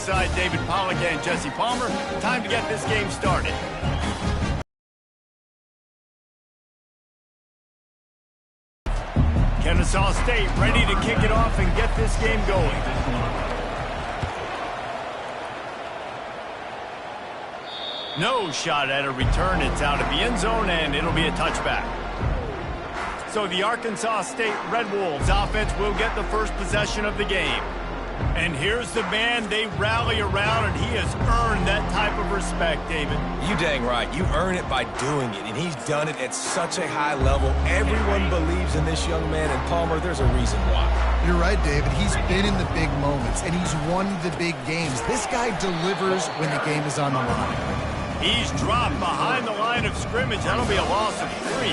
alongside David Pollack and Jesse Palmer. Time to get this game started. Kennesaw State ready to kick it off and get this game going. No shot at a return. It's out of the end zone, and it'll be a touchback. So the Arkansas State Red Wolves offense will get the first possession of the game. And here's the man they rally around, and he has earned that type of respect, David. You dang right. You earn it by doing it, and he's done it at such a high level. Everyone believes in this young man, and Palmer, there's a reason why. You're right, David. He's been in the big moments, and he's won the big games. This guy delivers when the game is on the line. He's dropped behind the line of scrimmage. That'll be a loss of 3.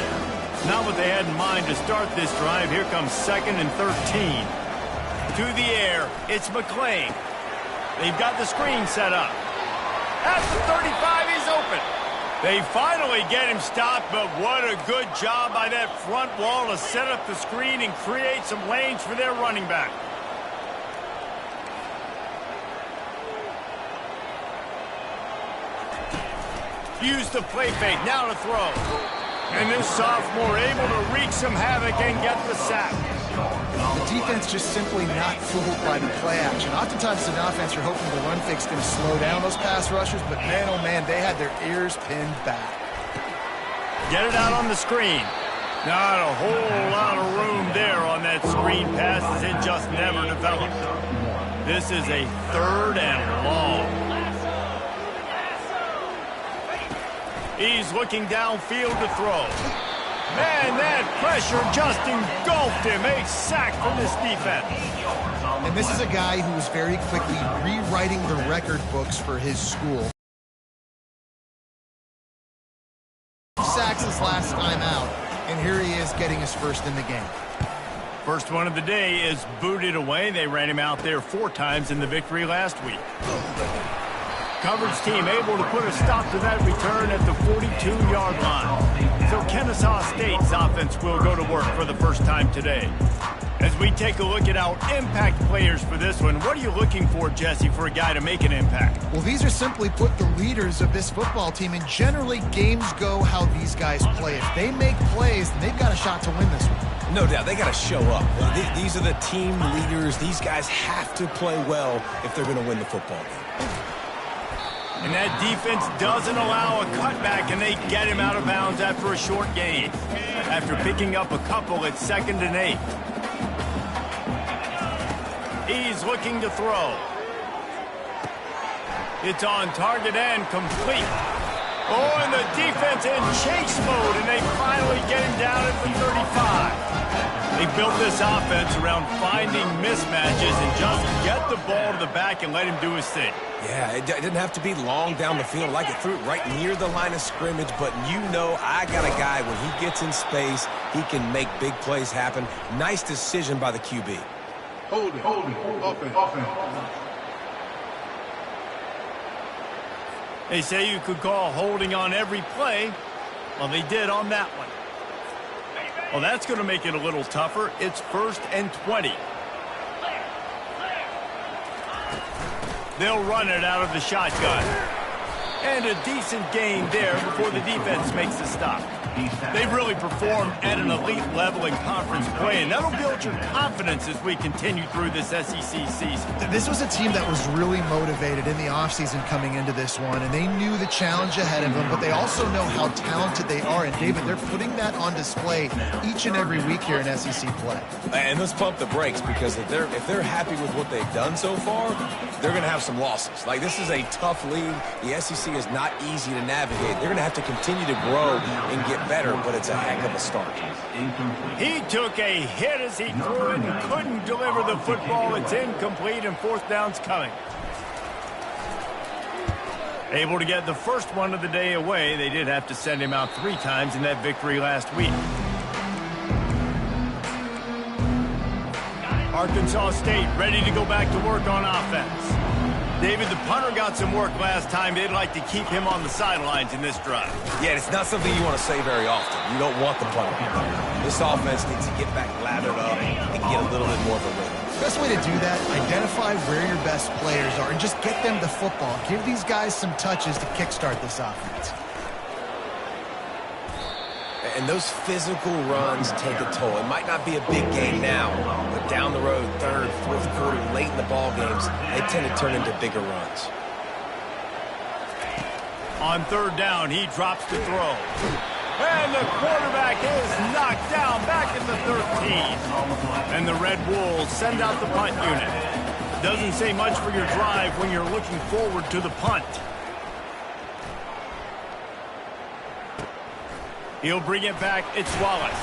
Not what they had in mind to start this drive. Here comes 2nd and 13. To the air, it's McClain. They've got the screen set up. At the 35, he's open. They finally get him stopped, but what a good job by that front wall to set up the screen and create some lanes for their running back. Use the play fake, now to throw. And this sophomore able to wreak some havoc and get the sack. The defense just simply not fooled by the play action. Oftentimes in offense, you're hoping the run fake's going to slow down those pass rushers, but man, oh man, they had their ears pinned back. Get it out on the screen. Not a whole lot of room there on that screen pass as it just never developed. This is a 3rd and long. He's looking downfield to throw. Man, that pressure just engulfed him. A sack from this defense. And this is a guy who is very quickly rewriting the record books for his school. Sacks his last time out, and here he is getting his first in the game. First one of the day is booted away. They ran him out there 4 times in the victory last week. Coverage team able to put a stop to that return at the 42-yard line. So Kennesaw State's offense will go to work for the first time today. As we take a look at our impact players for this one, what are you looking for, Jesse, for a guy to make an impact? Well, these are simply put the leaders of this football team, and generally games go how these guys play. If they make plays, then they've got a shot to win this one. No doubt, they got to show up. These are the team leaders. These guys have to play well if they're going to win the football game. And that defense doesn't allow a cutback, and they get him out of bounds after a short gain. After picking up a couple, it's 2nd and 8. He's looking to throw. It's on target and complete. Oh, and the defense in chase mode, and they finally get him down at the 35. They built this offense around finding mismatches and just get the ball to the back and let him do his thing. Yeah, it didn't have to be long down the field. Like it threw it right near the line of scrimmage, but you know I got a guy, when he gets in space, he can make big plays happen. Nice decision by the QB. Hold it, offense. They say you could call holding on every play. Well, they did on that one. Well, that's going to make it a little tougher. It's 1st and 20. They'll run it out of the shotgun. And a decent gain there before the defense makes the stop. They've really performed at an elite level in conference play, and that'll build your confidence as we continue through this SEC season. This was a team that was really motivated in the offseason coming into this one, and they knew the challenge ahead of them, but they also know how talented they are. And, David, they're putting that on display each and every week here in SEC play. And let's pump the brakes, because if they're happy with what they've done so far, they're going to have some losses. Like, this is a tough league. The SEC is not easy to navigate. They're going to have to continue to grow and get better, but it's a heck of a start. He took a hit as he threw it and couldn't deliver the football. It's incomplete, and 4th down's coming. Able to get the first one of the day away. They did have to send him out 3 times in that victory last week. Arkansas State ready to go back to work on offense. David, the punter got some work last time. They'd like to keep him on the sidelines in this drive. Yeah, it's not something you want to say very often. You don't want the punter. This offense needs to get back lathered up and get a little bit more of a rhythm. Best way to do that, identify where your best players are and just get them the football. Give these guys some touches to kickstart this offense. And those physical runs take a toll. It might not be a big game now, but down the road, third, fourth quarter, late in the ball games, they tend to turn into bigger runs. On third down, he drops to throw. And the quarterback is knocked down back at the 13. And the Red Wolves send out the punt unit. Doesn't say much for your drive when you're looking forward to the punt. He'll bring it back. It's Wallace.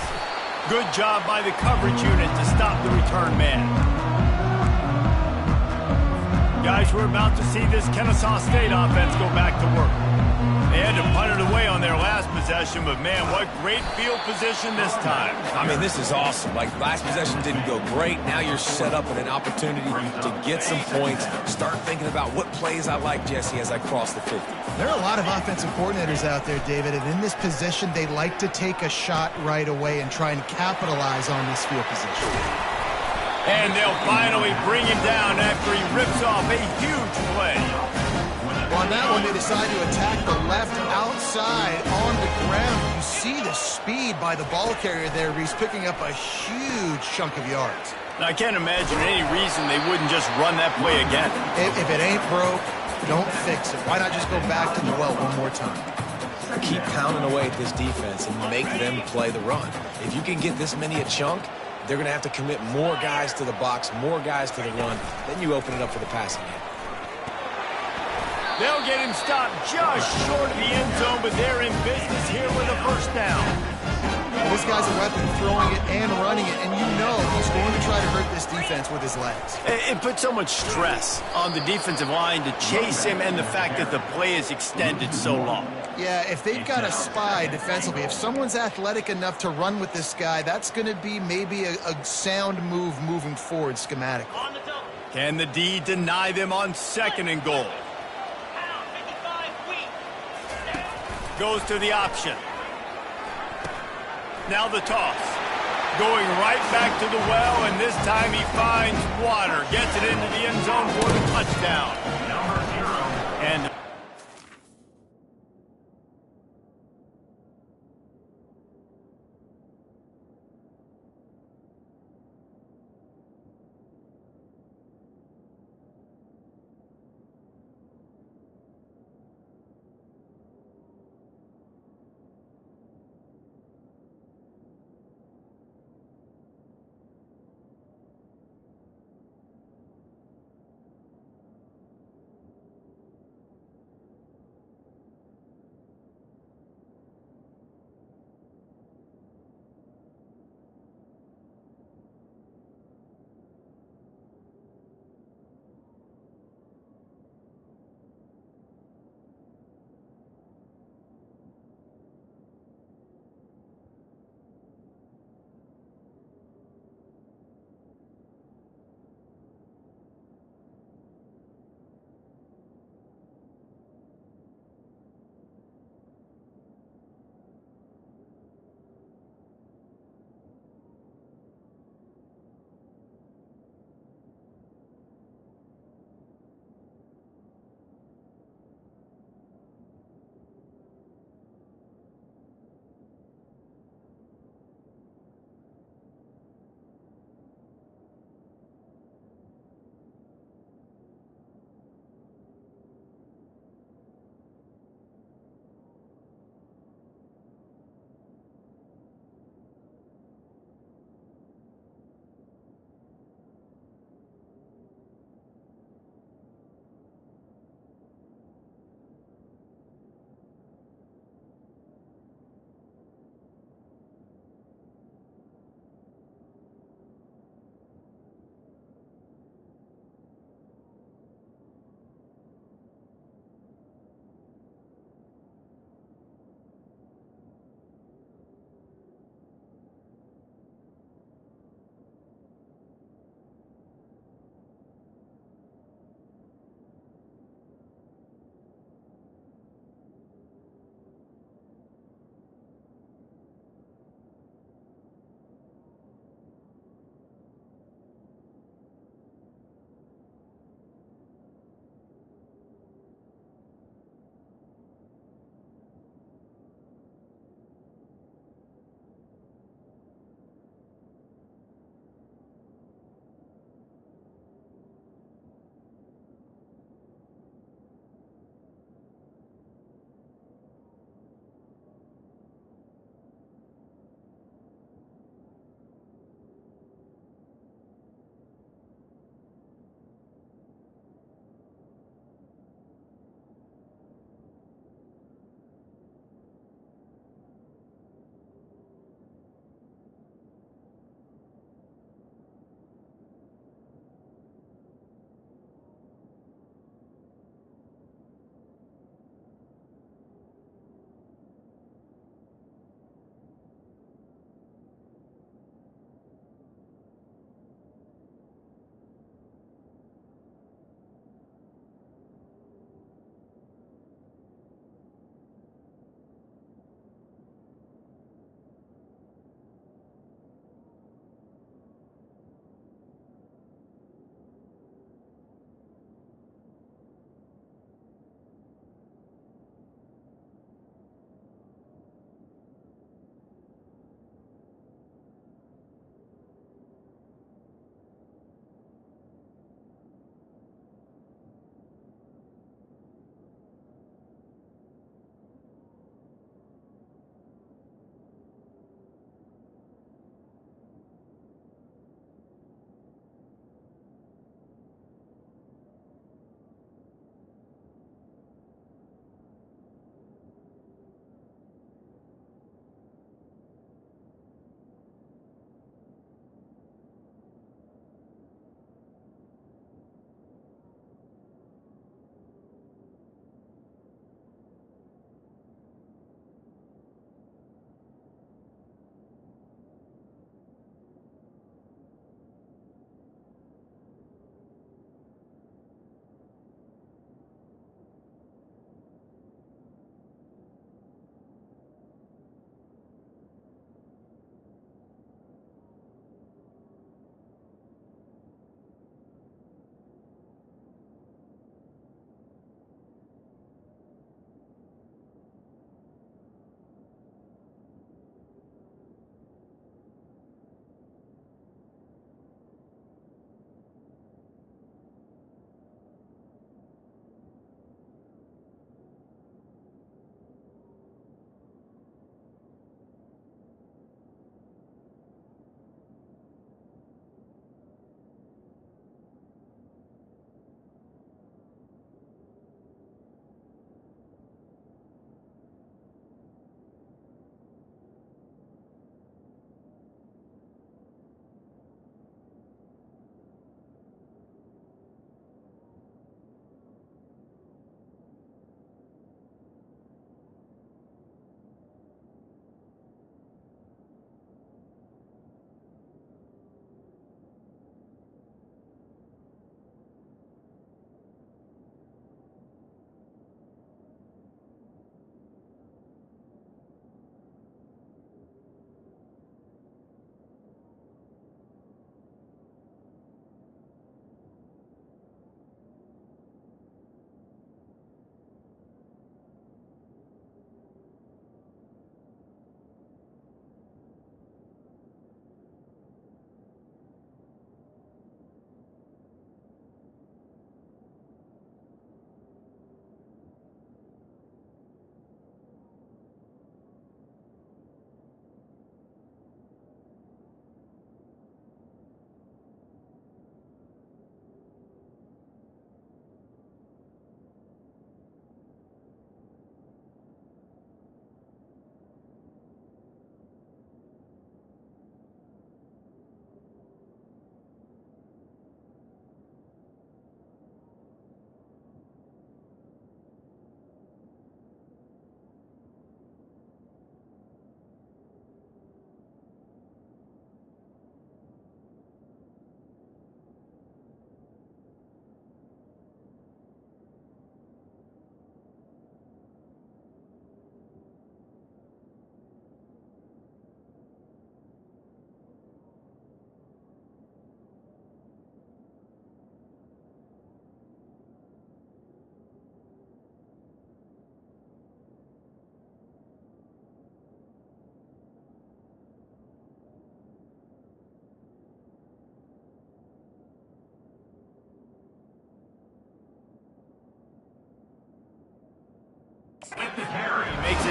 Good job by the coverage unit to stop the return man. Guys, we're about to see this Kennesaw State offense go back to work. They had to punt it away on their last possession, but man, what great field position this time. I mean, this is awesome. Like, last possession didn't go great. Now you're set up with an opportunity to get some points. Start thinking about what plays I like, Jesse, as I cross the 50. There are a lot of offensive coordinators out there, David, and in this position, they like to take a shot right away and try and capitalize on this field position. And they'll finally bring him down after he rips off a huge play. On that one, they decide to attack the left outside on the ground. You see the speed by the ball carrier there. He's picking up a huge chunk of yards. I can't imagine any reason they wouldn't just run that play again. If it ain't broke, don't fix it. Why not just go back to the well one more time? Keep pounding away at this defense and make them play the run. If you can get this many a chunk, they're going to have to commit more guys to the box, more guys to the run. Then you open it up for the passing game. They'll get him stopped just short of the end zone, but they're in business here with a first down. This guy's a weapon, throwing it and running it, and you know he's going to try to hurt this defense with his legs. It puts so much stress on the defensive line to chase him and the fact that the play is extended so long. Yeah, if they've got a spy defensively, if someone's athletic enough to run with this guy, that's going to be maybe a sound move moving forward schematically. Can the D deny them on second and goal? Goes to the option. Now the toss. Going right back to the well, and this time he finds water. Gets it into the end zone for the touchdown. And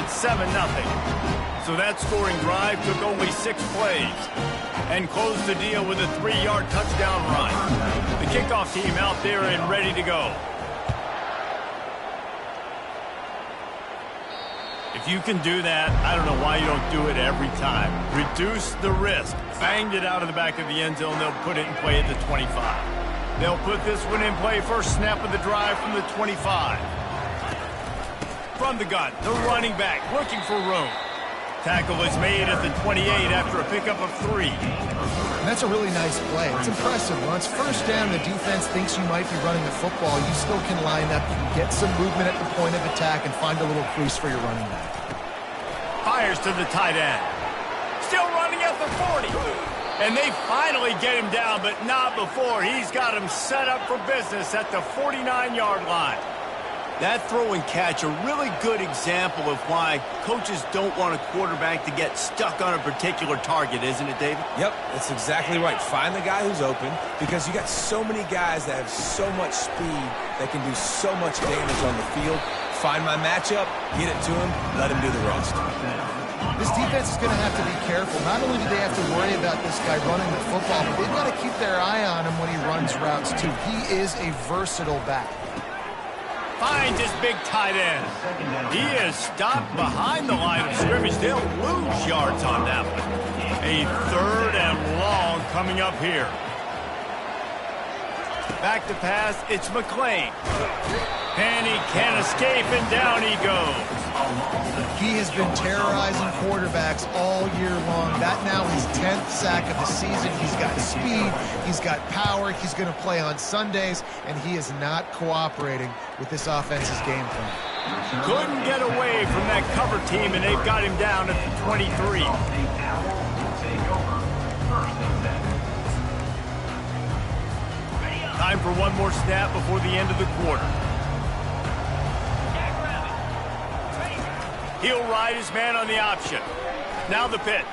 7-0. So that scoring drive took only 6 plays and closed the deal with a 3-yard touchdown run. The kickoff team out there and ready to go. If you can do that, I don't know why you don't do it every time. Reduce the risk. Banged it out of the back of the end zone. They'll put it in play at the 25. They'll put this one in play first snap of the drive from the 25. From the gun, the running back looking for room. Tackle is made at the 28 after a pickup of 3. And that's a really nice play. It's impressive. When it's first down, the defense thinks you might be running the football. You still can line up, you can get some movement at the point of attack, and find a little crease for your running back. Fires to the tight end. Still running at the 40. And they finally get him down, but not before. He's got him set up for business at the 49-yard line. That throw and catch, a really good example of why coaches don't want a quarterback to get stuck on a particular target, isn't it, David? Yep, that's exactly right. Find the guy who's open, because you got so many guys that have so much speed that can do so much damage on the field. Find my matchup, get it to him, let him do the rest. This defense is going to have to be careful. Not only do they have to worry about this guy running the football, but they've got to keep their eye on him when he runs routes, too. He is a versatile back. Finds his big tight end. He is stopped behind the line of scrimmage. They'll lose yards on that one. A 3rd and long coming up here. Back to pass, it's McLean. And he can't escape, and down he goes. He has been terrorizing quarterbacks all year long. That now his 10th sack of the season. He's got speed, he's got power, he's going to play on Sundays, and he is not cooperating with this offense's game plan. Couldn't get away from that cover team, and they've got him down at the 23. Time for one more snap before the end of the quarter. He'll ride his man on the option. Now the pitch.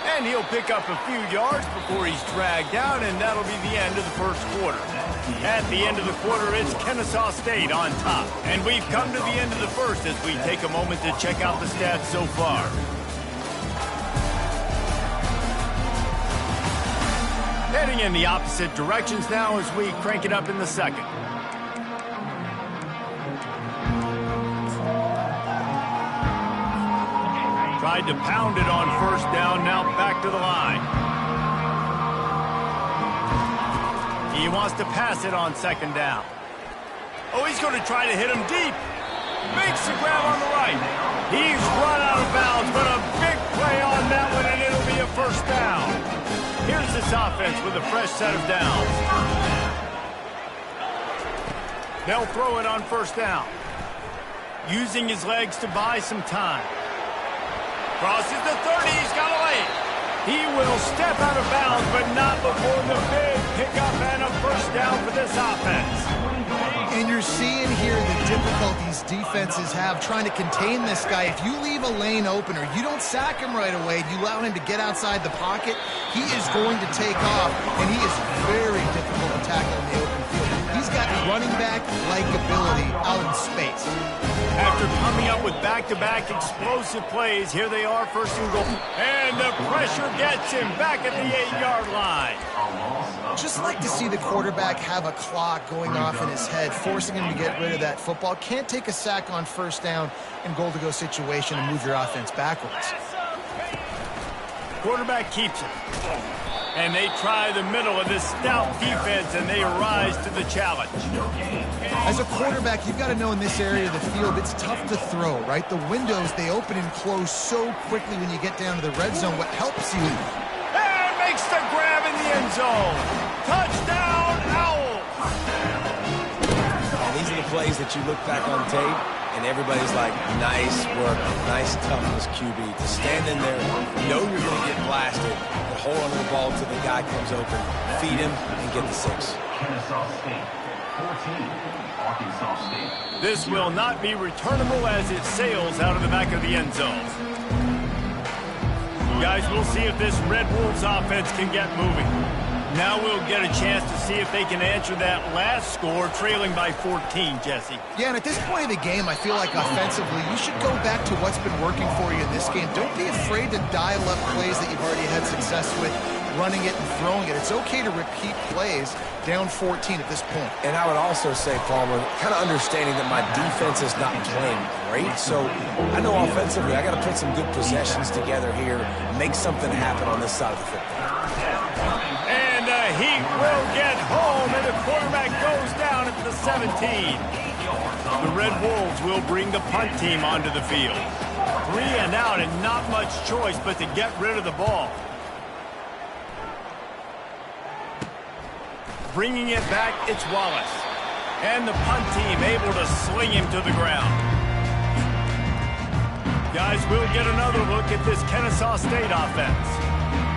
And he'll pick up a few yards before he's dragged down, and that'll be the end of the first quarter. At the end of the quarter, it's Kennesaw State on top. And we've come to the end of the first as we take a moment to check out the stats so far. Heading in the opposite directions now as we crank it up in the second. Tried to pound it on first down, now back to the line. He wants to pass it on second down. Oh, he's going to try to hit him deep. Makes the grab on the right. He's run out of bounds, but a big play on that one, and it'll be a first down. Here's this offense with a fresh set of downs. They'll throw it on first down. Using his legs to buy some time. Crosses the 30, he's got a lane. He will step out of bounds, but not before the big pickup and a first down for this offense. And you're seeing here the difficulties defenses have trying to contain this guy. If you leave a lane open or you don't sack him right away, you allow him to get outside the pocket, he is going to take off, and he is very difficult to tackle in the open field. He's got running back-like ability out in space. After coming up with back-to-back explosive plays, here they are, first and goal. And the pressure gets him back at the 8-yard line. Just like to see the quarterback have a clock going off in his head, forcing him to get rid of that football. Can't take a sack on first down in goal-to-go situation and move your offense backwards. Quarterback keeps it. And they try the middle of this stout defense, and they rise to the challenge. As a quarterback, you've got to know in this area of the field, it's tough to throw, right? The windows, they open and close so quickly when you get down to the red zone. What helps you? And makes the grab in the end zone. Touchdown, Owls! And these are the plays that you look back on tape, and everybody's like, nice work, nice toughness, QB. To stand in there, know you're going to get blasted, but hold on to the ball until the guy comes open, feed him, and get the 6. Kennesaw State, 14, Arkansas State. This will not be returnable as it sails out of the back of the end zone. Guys, we'll see if this Red Wolves offense can get moving. Now we'll get a chance to see if they can answer that last score, trailing by 14, Jesse. Yeah, and at this point of the game, I feel like offensively, you should go back to what's been working for you in this game. Don't be afraid to dial up plays that you've already had success with, running it and throwing it. It's okay to repeat plays down 14 at this point. And I would also say, Palmer, kind of understanding that my defense is not playing great, so I know offensively I got to put some good possessions together here, make something happen on this side of the football. And the Heat will get home, and the quarterback goes down at the 17. The Red Wolves will bring the punt team onto the field. 3 and out, and not much choice but to get rid of the ball. Bringing it back, it's Wallace. And the punt team able to sling him to the ground. Guys, we'll get another look at this Kennesaw State offense.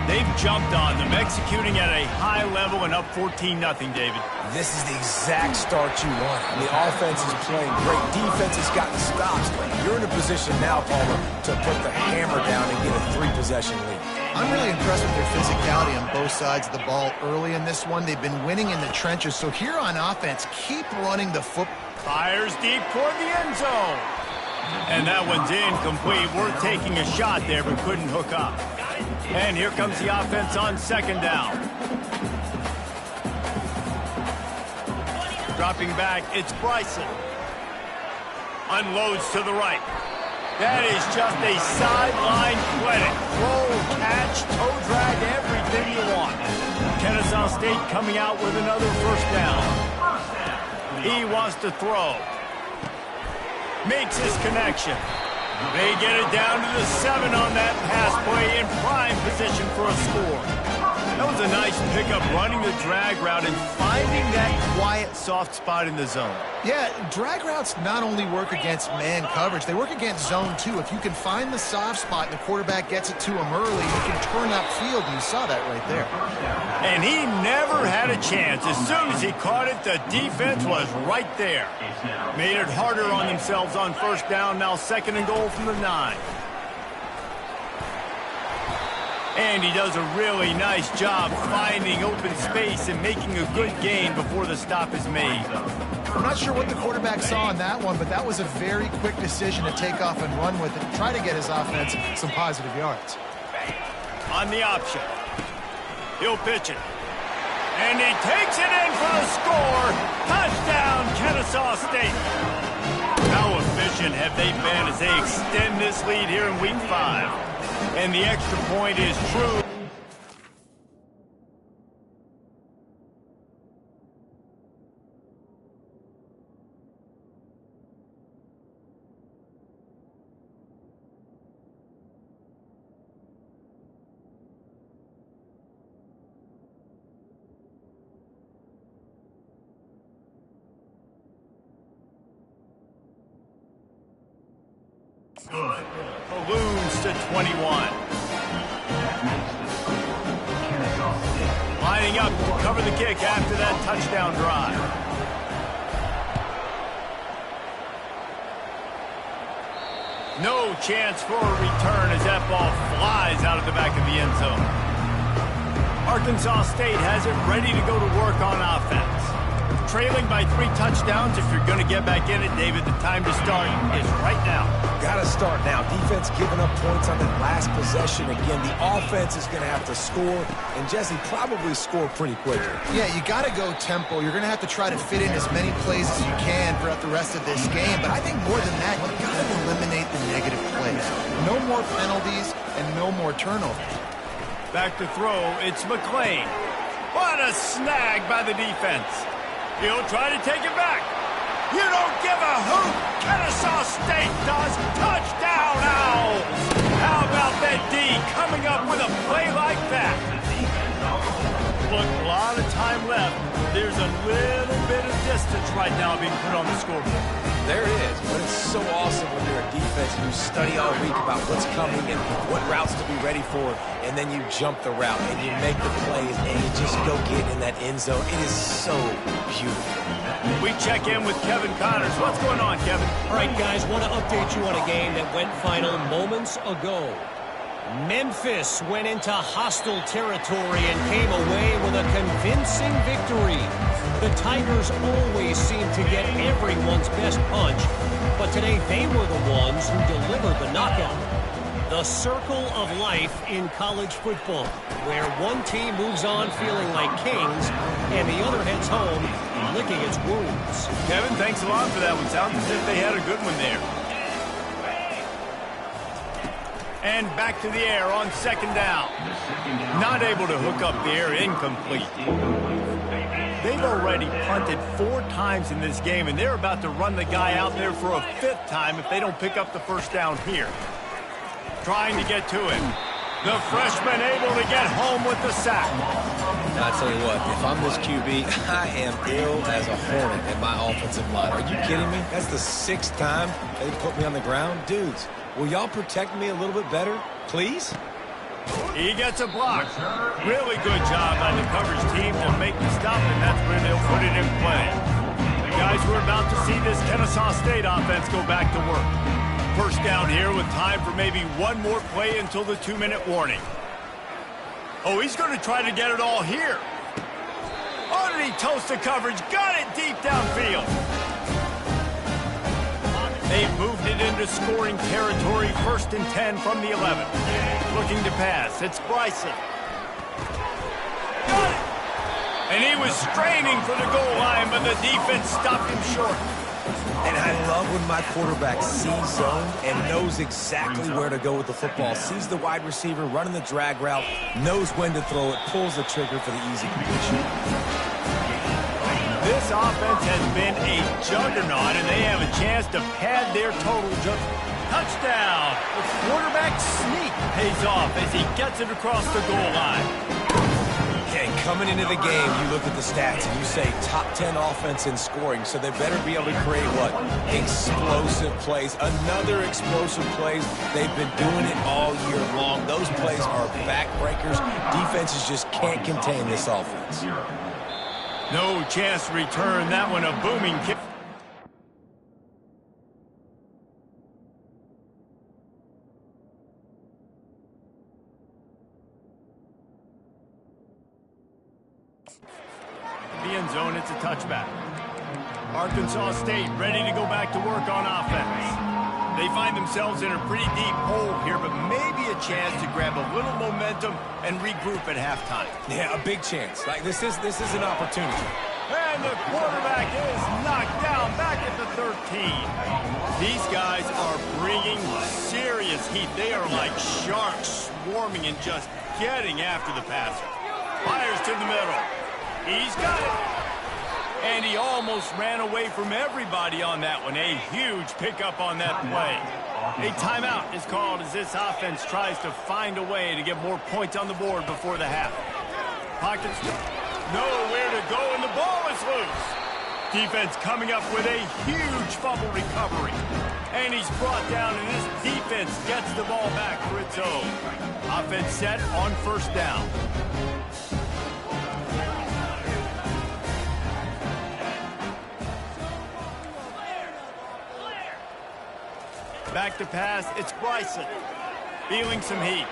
They've jumped on them, executing at a high level and up 14-0, David. This is the exact start you want. The offense is playing great. Defense has gotten stops. You're in a position now, Palmer, to put the hammer down and get a 3-possession lead. I'm really impressed with their physicality on both sides of the ball early in this one. They've been winning in the trenches. So here on offense, keep running the football. Fires deep toward the end zone. And that one's incomplete. Worth taking a shot there, but couldn't hook up. And here comes the offense on second down. Dropping back, it's Bryson. Unloads to the right. That is just a sideline credit. Roll, catch, toe drag, everything you want. Kennesaw State coming out with another first down. He wants to throw. Makes his connection. They get it down to the 7 on that pass play, in prime position for a score. That was a nice pickup, running the drag route and finding that quiet, soft spot in the zone. Yeah, drag routes not only work against man coverage, they work against zone too. If you can find the soft spot and the quarterback gets it to him early, you can turn upfield, and you saw that right there. And he never had a chance. As soon as he caught it, the defense was right there. Made it harder on themselves on first down, now 2nd and goal from the 9. And he does a really nice job finding open space and making a good gain before the stop is made. I'm not sure what the quarterback saw on that one, but that was a very quick decision to take off and run with it and try to get his offense some positive yards. On the option. He'll pitch it. And he takes it in for the score. Touchdown, Kennesaw State. How efficient have they been as they extend this lead here in Week 5? And the extra point is true. Balloons to 21. Lining up to cover the kick after that touchdown drive. No chance for a return as that ball flies out of the back of the end zone. Arkansas State has it ready to go to work on offense. Trailing by 3 touchdowns. If you're going to get back in it, David, the time to start is right now. Got to start now. Defense giving up points on that last possession. Again, the offense is going to have to score, and Jesse probably score pretty quickly. Yeah, you got to go tempo. You're going to have to try to fit in as many plays as you can throughout the rest of this game, but I think more than that, you got to eliminate the negative plays. No more penalties and no more turnovers. Back to throw, it's McLean. What a snag by the defense. He'll try to take it back. You don't give a hoot. Kennesaw State does. Touchdown, Owls. How about that D coming up with a play like that? Look, a lot of time left. There's a little bit of distance right now being put on the scoreboard. There is, but it's so awesome when you're a defense and you study all week about what's coming and what routes to be ready for, and then you jump the route and you make the plays and you just go get in that end zone. It is so beautiful. We check in with Kevin Connors. What's going on, Kevin? All right, guys, want to update you on a game that went final moments ago. Memphis went into hostile territory and came away with a convincing victory. The Tigers always seem to get everyone's best punch, but today they were the ones who delivered the knockout. The circle of life in college football, where one team moves on feeling like kings and the other heads home licking its wounds. Kevin, thanks a lot for that one. Sounds as if they had a good one there. And back to the air on second down. Not able to hook up the air, incomplete. They've already punted 4 times in this game, and they're about to run the guy out there for a 5th time if they don't pick up the first down here. Trying to get to him. The freshman able to get home with the sack. I tell you what, if I'm this QB, I am ill as a hornet in my offensive line. Are you kidding me? That's the 6th time they put me on the ground. Dudes, will y'all protect me a little bit better, please? He gets a block. Really good job by the coverage team to make the stop, and that's where they'll put it in play. Guys, we're about to see this Kennesaw State offense go back to work. First down here with time for maybe one more play until the 2-minute warning. Oh, he's going to try to get it all here. Oh, did he toast the coverage? Got it deep downfield. They've moved it into scoring territory, 1st and 10 from the 11. Looking to pass. It's Bryson. Got it! And he was straining for the goal line, but the defense stopped him short. And I love when my quarterback sees zone and knows exactly where to go with the football. Sees the wide receiver running the drag route, knows when to throw it, pulls the trigger for the easy completion. This offense has been a juggernaut, and they have a chance to pad their total. Touchdown! The quarterback sneak pays off as he gets it across the goal line. Okay, coming into the game, you look at the stats and you say top 10 offense in scoring, so they better be able to create what? Explosive plays. Another explosive plays. They've been doing it all year long. Those plays are backbreakers. Defenses just can't contain this offense. No chance to return that one. A booming kick. The end zone, it's a touchback. Arkansas State ready to go back to work on offense. They find themselves in a pretty deep hole here, but maybe a chance to grab a little momentum and regroup at halftime. Yeah, a big chance. Like this is an opportunity. And the quarterback is knocked down back at the 13. These guys are bringing serious heat. They are like sharks swarming and just getting after the passer. Fires to the middle. He's got it. And he almost ran away from everybody on that one. A huge pickup on that play. A timeout is called as this offense tries to find a way to get more points on the board before the half. Pockets nowhere to go, and the ball is loose. Defense coming up with a huge fumble recovery. And he's brought down, and this defense gets the ball back for its own. Offense set on first down. Back to pass, it's Bryson. Feeling some heat.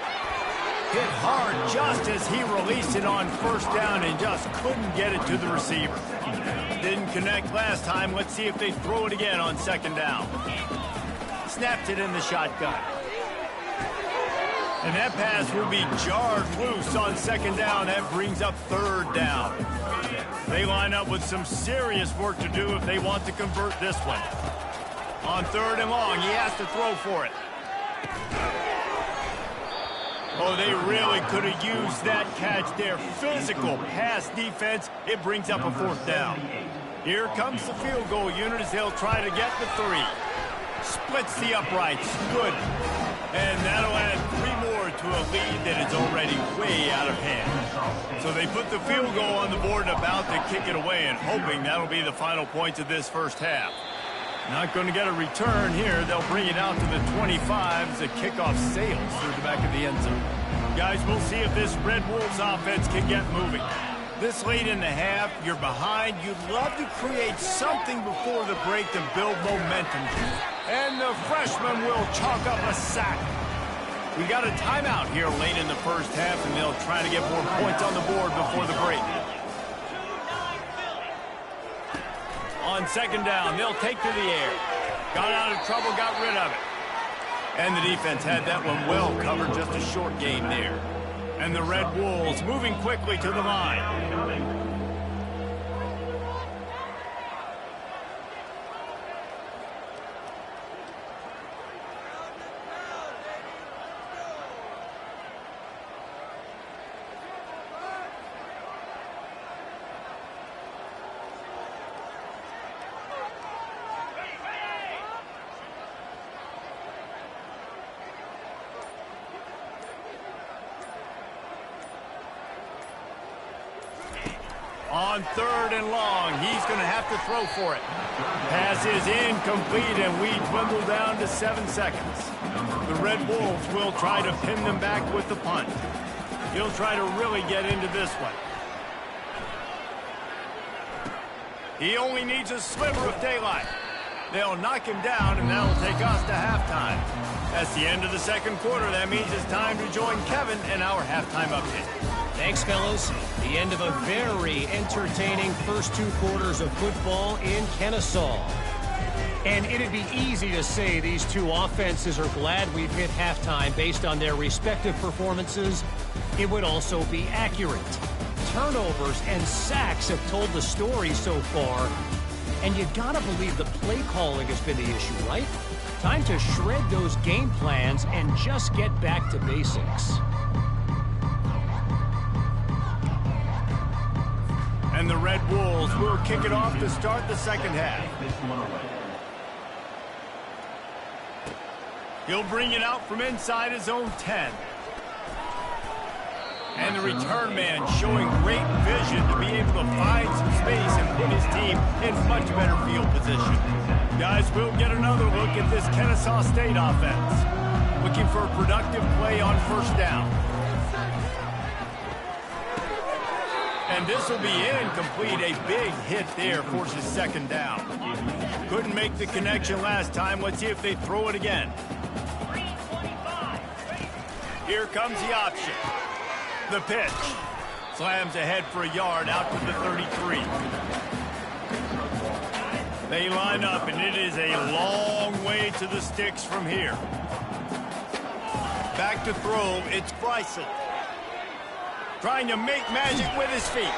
Hit hard just as he released it on first down and just couldn't get it to the receiver. Didn't connect last time. Let's see if they throw it again on second down. Snapped it in the shotgun. And that pass will be jarred loose on second down. That brings up third down. They line up with some serious work to do if they want to convert this one. On third and long, he has to throw for it. Oh, they really could have used that catch there. Physical pass defense. It brings up a fourth down. Here comes the field goal unit as they'll try to get the 3. Splits the uprights. Good. And that'll add 3 more to a lead that is already way out of hand. So they put the field goal on the board and about to kick it away, and hoping that'll be the final points of this first half. Not going to get a return here. They'll bring it out to the 25 as the kickoff sails through the back of the end zone. Guys, we'll see if this Red Wolves offense can get moving. This late in the half, you're behind. You'd love to create something before the break to build momentum. And the freshman will chalk up a sack. We got a timeout here late in the first half, and they'll try to get more points on the board before the break. On second down, they'll take to the air. Got out of trouble, got rid of it. And the defense had that one well covered, just a short gain there. And the Red Wolves moving quickly to the line. On third and long, he's going to have to throw for it. Pass is incomplete, and we dwindle down to 7 seconds. The Red Wolves will try to pin them back with the punt. He'll try to really get into this one. He only needs a sliver of daylight. They'll knock him down, and that'll take us to halftime. That's the end of the second quarter. That means it's time to join Kevin in our halftime update. Thanks, fellas. The end of a very entertaining first 2 quarters of football in Kennesaw. And it'd be easy to say these two offenses are glad we've hit halftime based on their respective performances. It would also be accurate. Turnovers and sacks have told the story so far. And you gotta believe the play calling has been the issue, right? Time to shred those game plans and just get back to basics. And the Red Wolves will kick it off to start the second half. He'll bring it out from inside his own 10. And the return man showing great vision to be able to find some space and put his team in much better field position. Guys, we'll get another look at this Kennesaw State offense. Looking for a productive play on first down. And this will be incomplete. A big hit there forces second down. Couldn't make the connection last time. Let's see if they throw it again. Here comes the option. The pitch. Slams ahead for a yard out to the 33. They line up, and it is a long way to the sticks from here. Back to throw. It's Bryson. Trying to make magic with his feet.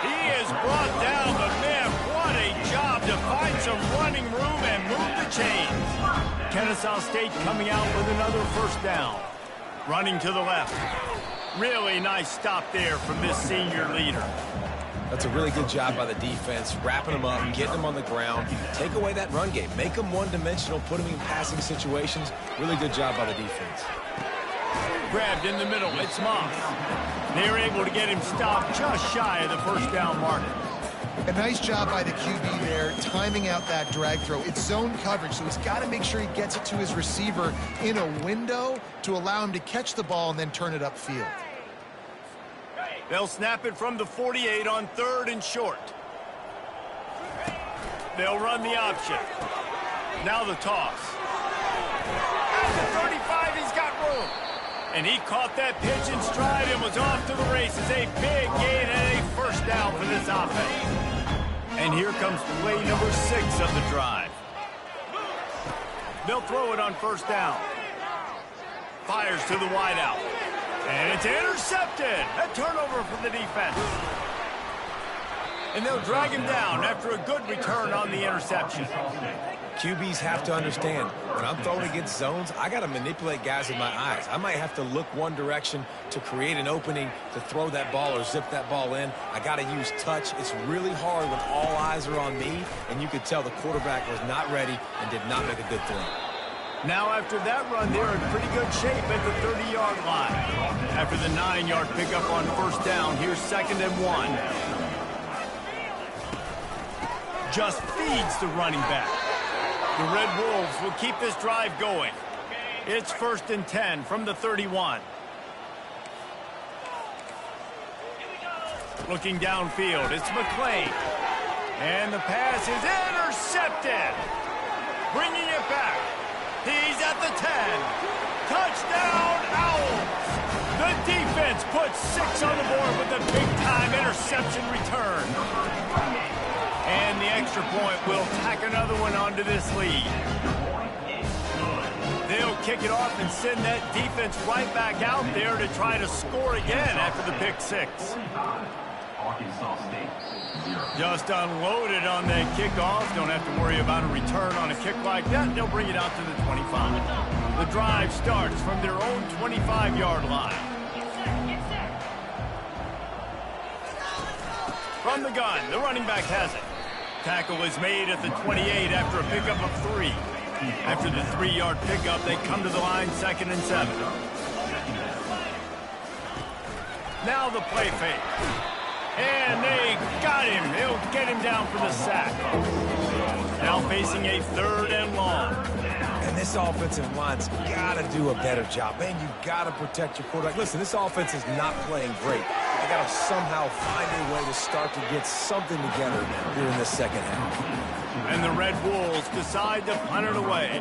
He is brought down, but man, what a job to find some running room and move the chains. Kennesaw State coming out with another first down. Running to the left. Really nice stop there from this senior leader. That's a really good job by the defense, wrapping them up, getting them on the ground. Take away that run game. Make them one-dimensional, put them in passing situations. Really good job by the defense. Grabbed in the middle, it's Moss. They're able to get him stopped just shy of the first down marker. A nice job by the QB there, timing out that drag throw. It's zone coverage, so he's got to make sure he gets it to his receiver in a window to allow him to catch the ball and then turn it upfield. They'll snap it from the 48 on third and short. They'll run the option. Now the toss. At the 35, he's got room. And he caught that pitch in stride and was off to the races. A big gain and a first down for this offense. And here comes play number 6 of the drive. They'll throw it on first down. Fires to the wideout. And it's intercepted. A turnover for the defense. And they'll drag him down after a good return on the interception. QBs have to understand, when I'm throwing against zones, I got to manipulate guys with my eyes. I might have to look one direction to create an opening to throw that ball or zip that ball in. I got to use touch. It's really hard when all eyes are on me, and you could tell the quarterback was not ready and did not make a good throw. Now after that run, they're in pretty good shape at the 30-yard line. After the 9-yard pickup on first down, here's 2nd and 1. Just feeds the running back. The Red Wolves will keep this drive going. It's 1st and 10 from the 31. Looking downfield, it's McClain. And the pass is intercepted. Bringing it back. He's at the 10. Touchdown, Owls. The defense puts 6 on the board with a big-time interception return. And the extra point will tack another one onto this lead. They'll kick it off and send that defense right back out there to try to score again after the pick 6. Arkansas State. Just unloaded on that kickoff. Don't have to worry about a return on a kick like that. They'll bring it out to the 25. The drive starts from their own 25-yard line. From the gun, the running back has it. Tackle is made at the 28 after a pickup of 3. After the 3-yard pickup, they come to the line 2nd and 7. Now the play fake. And they got him. They'll get him down for the sack. Now facing a 3rd and long. And this offensive line's got to do a better job. Man, you got to protect your quarterback. Listen, this offense is not playing great. They got to somehow find a way to start to get something together here in the second half. And the Red Wolves decide to punt it away.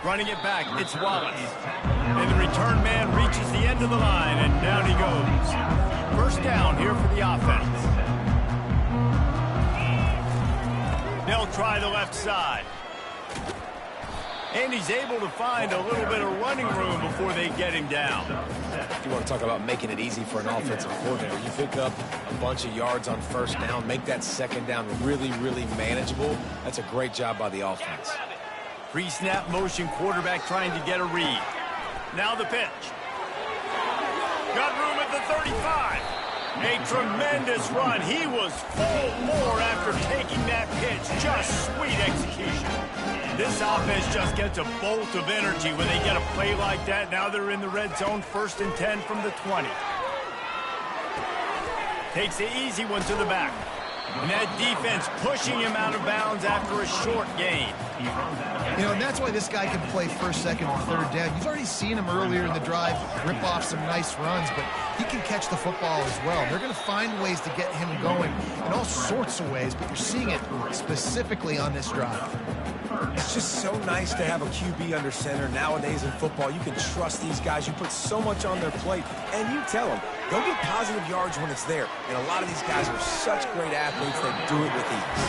Running it back, it's Wallace. And the return man reaches the end of the line, and down he goes. First down here for the offense. They'll try the left side. And he's able to find a little bit of running room before they get him down. If you want to talk about making it easy for an offensive coordinator, you pick up a bunch of yards on first down, make that second down really, really manageable. That's a great job by the offense. Pre-snap motion, quarterback trying to get a read. Now the pitch. Got room at the 35. A tremendous run. He was full bore after taking that pitch. Just sweet execution. This offense just gets a bolt of energy when they get a play like that. Now they're in the red zone, 1st and 10 from the 20. Takes the easy one to the back. And that defense pushing him out of bounds after a short gain. You know, and that's why this guy can play 1st, 2nd, and 3rd down. You've already seen him earlier in the drive rip off some nice runs, but he can catch the football as well. They're going to find ways to get him going in all sorts of ways, but you're seeing it specifically on this drive. It's just so nice to have a QB under center. Nowadays in football, you can trust these guys. You put so much on their plate, and you tell them, go get positive yards when it's there. And a lot of these guys are such great athletes, they do it with ease.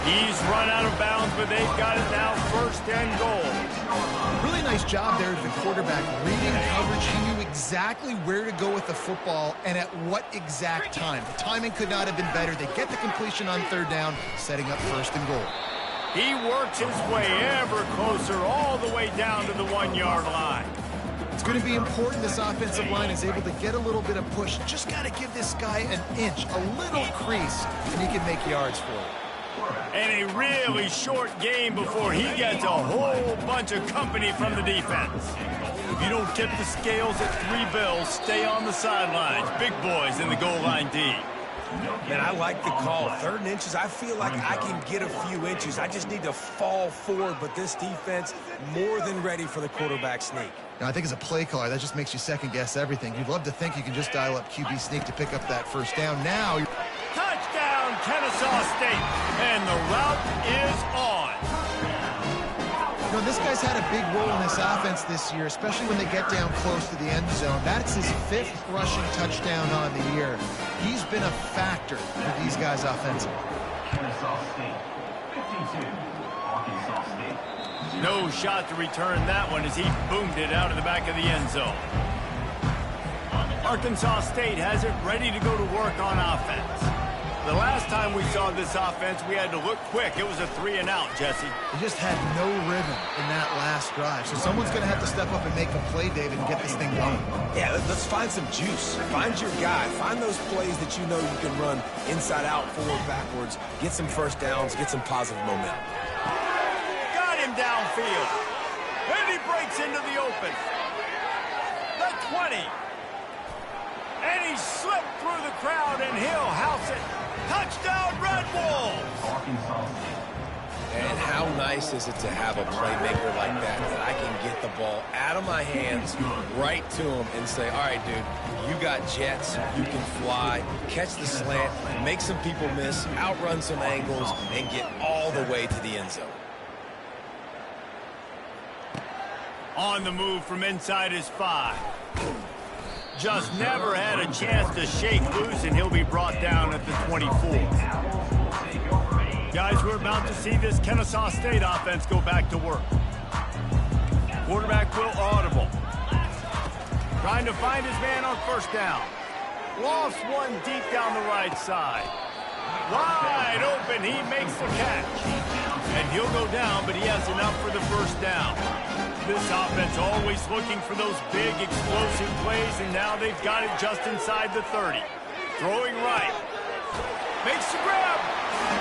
He's run out of bounds, but they've got it now 1st and goal. Really nice job there as the quarterback. Reading coverage, he knew exactly where to go with the football and at what exact time. The timing could not have been better. They get the completion on 3rd down, setting up 1st and goal. He works his way ever closer all the way down to the 1-yard line. It's going to be important this offensive line is able to get a little bit of push. Just got to give this guy an inch, a little crease, and he can make yards for it. And a really short game before he gets a whole bunch of company from the defense. If you don't tip the scales at 3 bills, stay on the sidelines. Big boys in the goal line D. Man, I like the call. 3rd and inches, I feel like I can get a few inches. I just need to fall forward, but this defense more than ready for the quarterback sneak. Now, I think as a play caller, that just makes you second-guess everything. You'd love to think you can just dial up QB sneak to pick up that 1st down. Now, touchdown, Kennesaw State, and the route is on. You know, this guy's had a big role in this offense this year, especially when they get down close to the end zone. That's his 5th rushing touchdown on the year. He's been a factor for these guys offensively. Kennesaw State, 52. Arkansas State. No shot to return that one as he boomed it out of the back of the end zone. Arkansas State has it ready to go to work on offense. The last time we saw this offense, we had to look quick. It was a 3-and-out, Jesse. They just had no rhythm in that last drive. So someone's going to have to step up and make a play, David, and get this thing going. Yeah, let's find some juice. Find your guy. Find those plays that you know you can run inside out, forward, backwards. Get some 1st downs. Get some positive momentum. Got him downfield. And he breaks into the open. The 20. And he slipped through the crowd, and he'll house it. Touchdown, Red Wolves! And how nice is it to have a playmaker like that I can get the ball out of my hands right to him and say, all right, dude, you got jets, you can fly, catch the slant, make some people miss, outrun some angles, and get all the way to the end zone. On the move from inside his 5. Just never had a chance to shake loose, and he'll be brought down at the 24. Guys, we're about to see this Kennesaw State offense go back to work. Quarterback will audible. Trying to find his man on first down. Lost one deep down the right side. Wide open, he makes the catch. And he'll go down, but he has enough for the first down. This offense always looking for those big, explosive plays, and now they've got it just inside the 30. Throwing right. Makes the grab.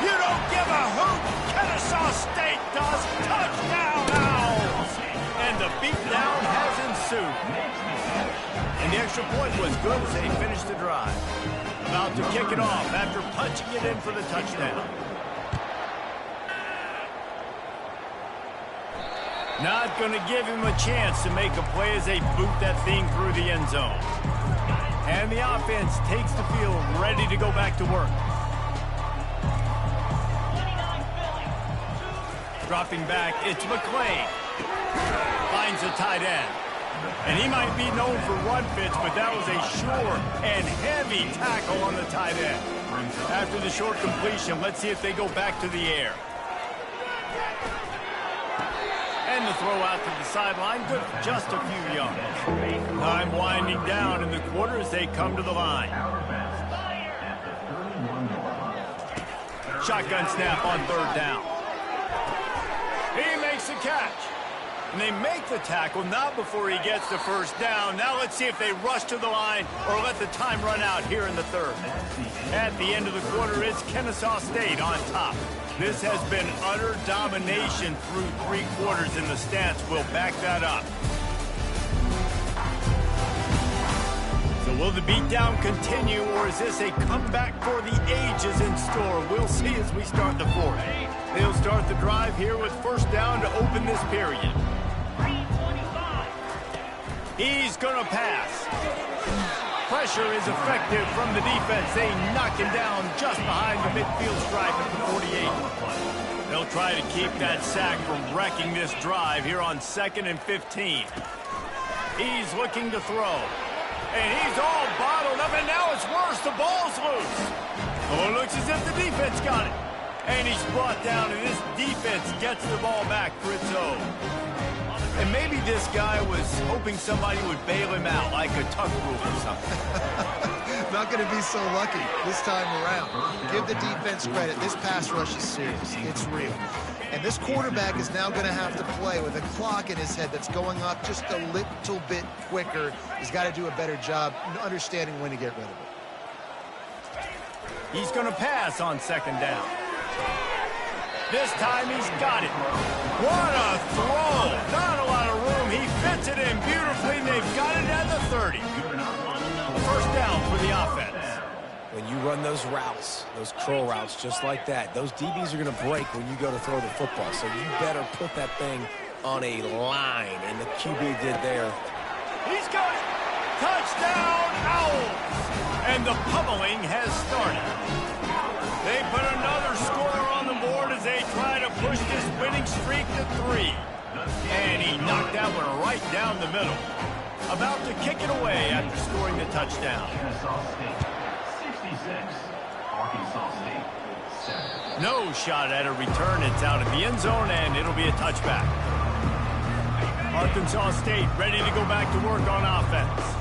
You don't give a hoot. Kennesaw State does. Touchdown, Owls. And the beatdown has ensued. And the extra point was good as they finished the drive. About to kick it off after punching it in for the touchdown. Not going to give him a chance to make a play as they boot that thing through the end zone. And the offense takes the field ready to go back to work. Dropping back, it's McClain. Finds a tight end. And he might be known for run fits, but that was a sure and heavy tackle on the tight end. After the short completion, let's see if they go back to the air. And the throw out to the sideline, good for just a few yards. Time winding down in the quarter as they come to the line. Shotgun snap on third down. He makes the catch. And they make the tackle, not before he gets the first down. Now let's see if they rush to the line or let the time run out here in the third. At the end of the quarter, it's Kennesaw State on top. This has been utter domination through 3 quarters, and the stats will back that up. So will the beatdown continue, or is this a comeback for the ages in store? We'll see as we start the fourth. They'll start the drive here with first down to open this period. He's going to pass. Pressure is effective from the defense. They knock him down just behind the midfield stripe at the 48. They'll try to keep that sack from wrecking this drive here on 2nd and 15. He's looking to throw. And he's all bottled up, and now it's worse. The ball's loose. Oh, it looks as if the defense got it. And he's brought down, and this defense gets the ball back for its own. And maybe this guy was hoping somebody would bail him out, like a tuck rule or something. Not going to be so lucky this time around. Give the defense credit. This pass rush is serious. It's real. And this quarterback is now going to have to play with a clock in his head that's going up just a little bit quicker. He's got to do a better job understanding when to get rid of it. He's going to pass on 2nd down. This time he's got it. What a throw. Not a lot of room. He fits it in beautifully, and they've got it at the 30. First down for the offense. When you run those routes, those curl routes just like that, those DBs are going to break when you go to throw the football. So you better put that thing on a line, and the QB did there. He's got it. Touchdown, Owls. And the pummeling has started. They put another score on the board as they try to push this winning streak to 3. And he knocked that one right down the middle. About to kick it away after scoring the touchdown. Kennesaw State, 66. Arkansas State, 7. No shot at a return. It's out of the end zone, and it'll be a touchback. Arkansas State ready to go back to work on offense.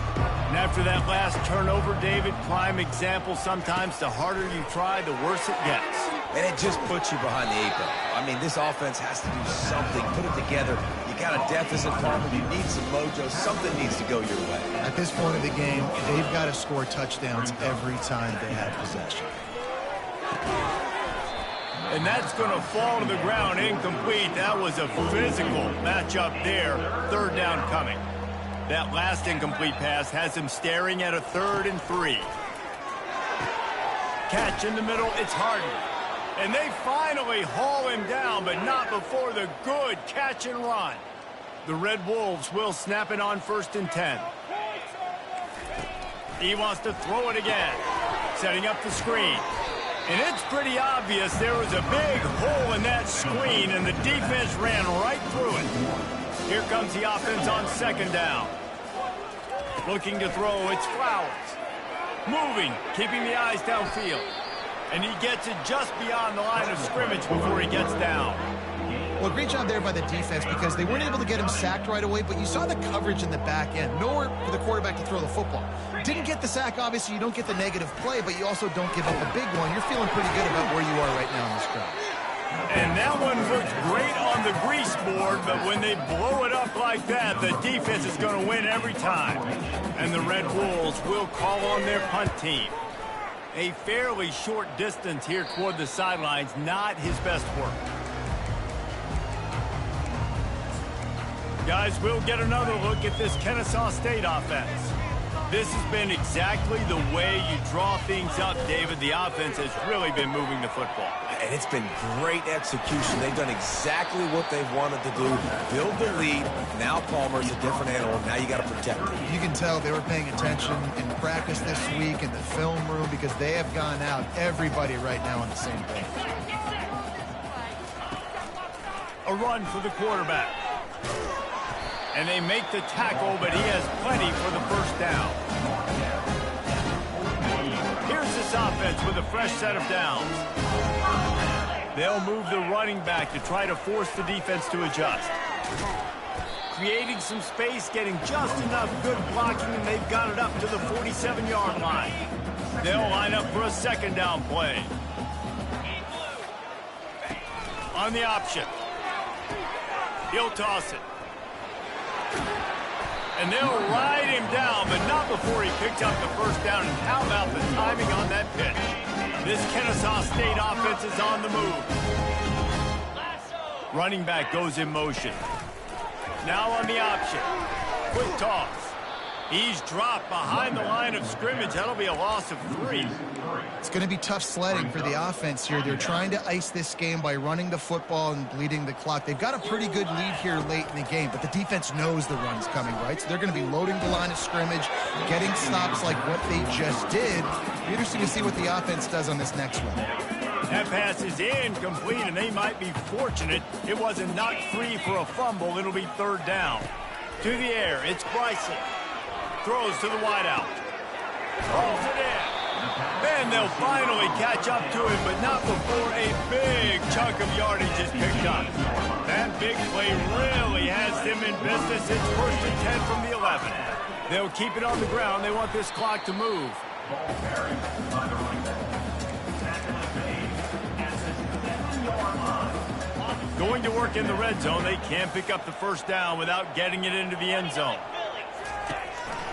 And after that last turnover, David, prime example, sometimes the harder you try, the worse it gets. And it just puts you behind the 8 ball. I mean, this offense has to do something, put it together. You got a deficit from it. You need some mojo. Something needs to go your way. At this point of the game, they've got to score touchdowns every time they have possession. And that's going to fall to the ground incomplete. That was a physical matchup there. 3rd down coming. That last incomplete pass has him staring at a 3rd and 3. Catch in the middle, it's Harden. And they finally haul him down, but not before the good catch and run. The Red Wolves will snap it on 1st and 10. He wants to throw it again, setting up the screen. And it's pretty obvious there was a big hole in that screen, and the defense ran right through it. Here comes the offense on 2nd down. Looking to throw, it's Flowers. Moving, keeping the eyes downfield. And he gets it just beyond the line of scrimmage before he gets down. Well, great job there by the defense because they weren't able to get him sacked right away, but you saw the coverage in the back end. Nowhere for the quarterback to throw the football. Didn't get the sack, obviously. You don't get the negative play, but you also don't give up a big one. You're feeling pretty good about where you are right now in this drive. And that one looks great on the grease board, but when they blow it up like that, the defense is going to win every time. And the Red Wolves will call on their punt team. A fairly short distance here toward the sidelines, not his best work. Guys, we'll get another look at this Kennesaw State offense. This has been exactly the way you draw things up, David. The offense has really been moving the football. And it's been great execution. They've done exactly what they've wanted to do. Build the lead. Now Palmer's a different animal. Now you got to protect him. You can tell they were paying attention in practice this week in the film room because they have gone out, everybody right now on the same page. A run for the quarterback. And they make the tackle, but he has plenty for the 1st down. Here's this offense with a fresh set of downs. They'll move the running back to try to force the defense to adjust. Creating some space, getting just enough good blocking, and they've got it up to the 47-yard line. They'll line up for a 2nd down play. On the option. He'll toss it. And they'll ride him down, but not before he picks up the 1st down. And how about the timing on that pitch? This Kennesaw State offense is on the move. Running back goes in motion. Now on the option. Quick toss. He's dropped behind the line of scrimmage. That'll be a loss of 3. It's going to be tough sledding for the offense here. They're trying to ice this game by running the football and bleeding the clock. They've got a pretty good lead here late in the game, but the defense knows the run's coming, right? So they're going to be loading the line of scrimmage, getting stops like what they just did. It'll be interesting to see what the offense does on this next one. That pass is incomplete, and they might be fortunate it wasn't knocked free for a fumble. It'll be 3rd down. To the air, it's Bryson. Throws to the wideout. Rolls it in. Then they'll finally catch up to him, but not before a big chunk of yardage is picked up. That big play really has them in business. It's 1st and 10 from the 11. They'll keep it on the ground. They want this clock to move. Going to work in the red zone. They can't pick up the 1st down without getting it into the end zone.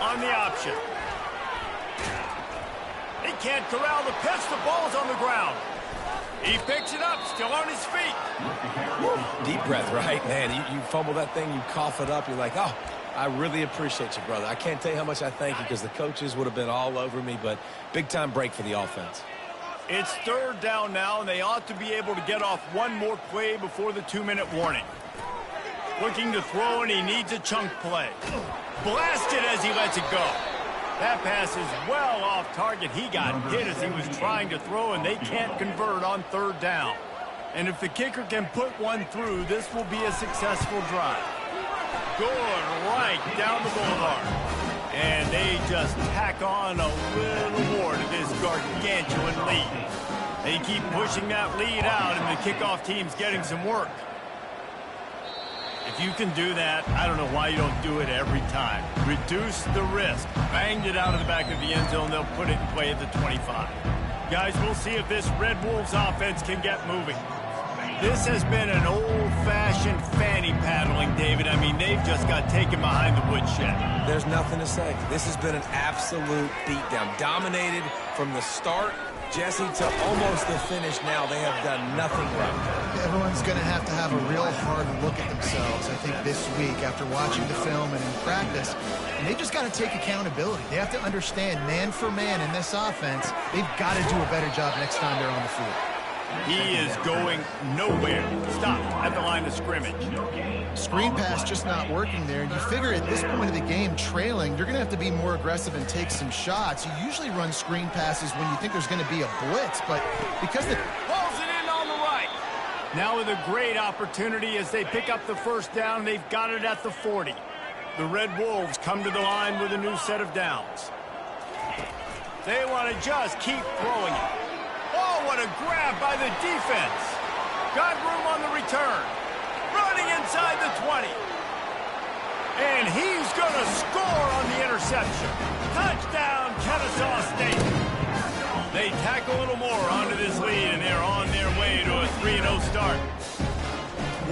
On the option. He can't corral the pitch. The ball's on the ground. He picks it up, still on his feet. Deep breath, right? Man, you fumble that thing, you cough it up. You're like, oh, I really appreciate you, brother. I can't tell you how much I thank you because the coaches would have been all over me, but big-time break for the offense. It's 3rd down now, and they ought to be able to get off one more play before the 2-minute warning. Looking to throw, and he needs a chunk play. Blasted as he lets it go. That pass is well off target. He got hit as he was trying to throw, and they can't convert on 3rd down. And if the kicker can put one through, this will be a successful drive. Going right down the boulevard. And they just tack on a little more to this gargantuan lead. They keep pushing that lead out, and the kickoff team's getting some work. If you can do that, I don't know why you don't do it every time. Reduce the risk. Banged it out of the back of the end zone. They'll put it in play at the 25. Guys, we'll see if this Red Wolves offense can get moving. This has been an old-fashioned fanny paddling, David. I mean, they've just got taken behind the woodshed. There's nothing to say. This has been an absolute beatdown. Dominated from the start, Jesse, to almost the finish now. They have done nothing right. Everyone's going to have a real hard look at themselves, I think, this week after watching the film and in practice. And they just got to take accountability. They have to understand, man for man in this offense, they've got to do a better job next time they're on the field. He is going nowhere. Stop at the line of scrimmage. Screen pass just not working there. And you figure at this point of the game, trailing, you're going to have to be more aggressive and take some shots. You usually run screen passes when you think there's going to be a blitz, but because the... Pulls it in on the right. Now with a great opportunity as they pick up the first down. They've got it at the 40. The Red Wolves come to the line with a new set of downs. They want to just keep throwing it. Oh, what a grab by the defense. Got room on the return. Running inside the 20. And he's going to score on the interception. Touchdown, Kennesaw State. They tack a little more onto this lead, and they're on their way to a 3-0 start.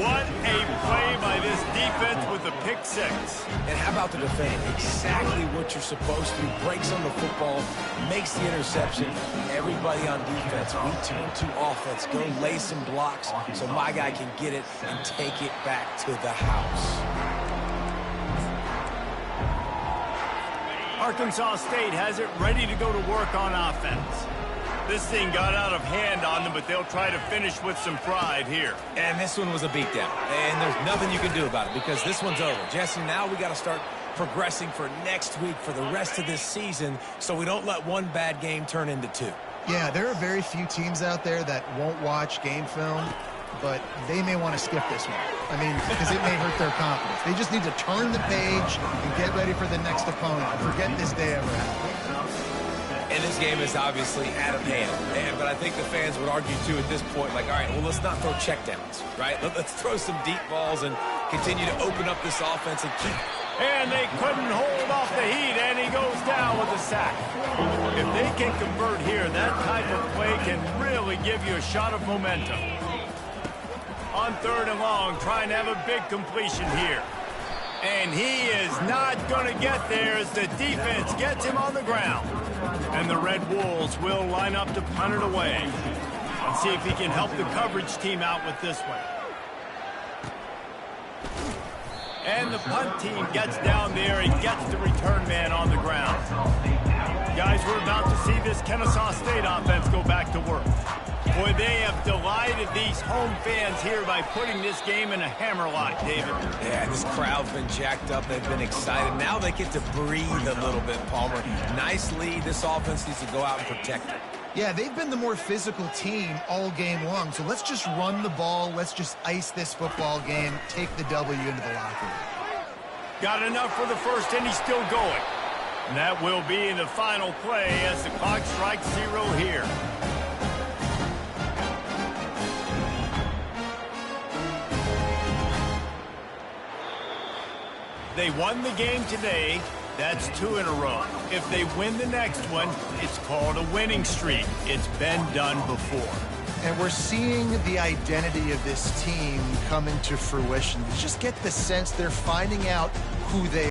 What a play by this defense with the pick six. And how about the defense? Exactly what you're supposed to. Breaks on the football, makes the interception. Everybody on defense, we 2-2 offense. Go lay some blocks so my guy can get it and take it back to the house. Arkansas State has it ready to go to work on offense. This thing got out of hand on them, but they'll try to finish with some pride here. And this one was a beatdown. And there's nothing you can do about it because this one's over. Jesse, now we got to start progressing for next week for the rest of this season so we don't let one bad game turn into two. Yeah, there are very few teams out there that won't watch game film, but they may want to skip this one. I mean, because it may hurt their confidence. They just need to turn the page and get ready for the next opponent. Forget this day ever happened. And this game is obviously out of hand. But I think the fans would argue, too, at this point, like, all right, well, let's not throw checkdowns, right? Let's throw some deep balls and continue to open up this offense and keep... And they couldn't hold off the heat, and he goes down with a sack. If they can convert here, that type of play can really give you a shot of momentum. On 3rd and long, trying to have a big completion here. And he is not going to get there as the defense gets him on the ground. And the Red Wolves will line up to punt it away. Let's see if he can help the coverage team out with this one. And the punt team gets down there and gets the return man on the ground. Guys, we're about to see this Kennesaw State offense go back to work. Boy, they have delighted these home fans here by putting this game in a hammerlock, David. Yeah, this crowd's been jacked up. They've been excited. Now they get to breathe a little bit, Palmer. Nice lead. This offense needs to go out and protect it. Yeah, they've been the more physical team all game long. So let's just run the ball. Let's just ice this football game, take the W into the locker room. Got enough for the first, and he's still going. And that will be the final play as the clock strikes 0 here. They won the game today. That's 2 in a row. If they win the next one, it's called a winning streak. It's been done before. And we're seeing the identity of this team come into fruition. You just get the sense they're finding out who they